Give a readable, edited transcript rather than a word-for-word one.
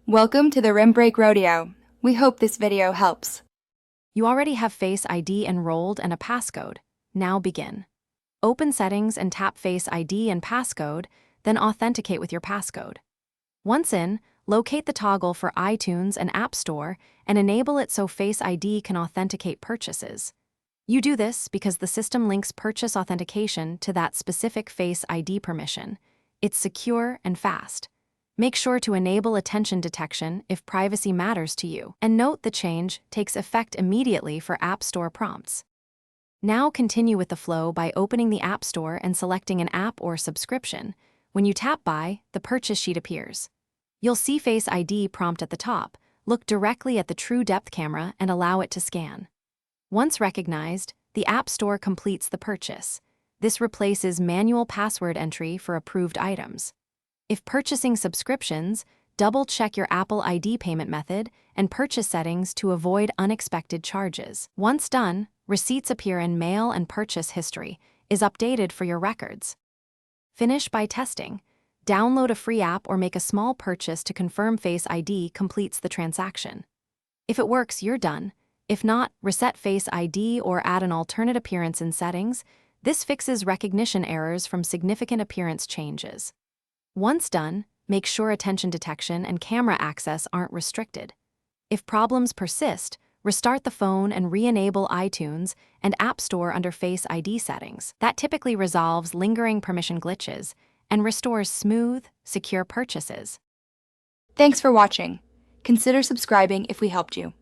Welcome to the Rim Break Rodeo. We hope this video helps. You already have Face ID enrolled and a passcode. Now begin. Open Settings and tap Face ID and passcode, then authenticate with your passcode. Once in, locate the toggle for iTunes and App Store and enable it so Face ID can authenticate purchases. You do this because the system links purchase authentication to that specific Face ID permission. It's secure and fast. Make sure to enable attention detection if privacy matters to you, and note the change takes effect immediately for App Store prompts. Now continue with the flow by opening the App Store and selecting an app or subscription. When you tap Buy, the purchase sheet appears. You'll see Face ID prompt at the top. Look directly at the true depth camera and allow it to scan. Once recognized, the App Store completes the purchase. This replaces manual password entry for approved items. If purchasing subscriptions, double-check your Apple ID payment method and purchase settings to avoid unexpected charges. Once done, receipts appear in mail and purchase history is updated for your records. Finish by testing. Download a free app or make a small purchase to confirm Face ID completes the transaction. If it works, you're done. If not, reset Face ID or add an alternate appearance in settings. This fixes recognition errors from significant appearance changes. Once done, make sure attention detection and camera access aren't restricted. If problems persist, restart the phone and re-enable iTunes and App Store under Face ID settings. That typically resolves lingering permission glitches and restores smooth, secure purchases. Thanks for watching. Consider subscribing if we helped you.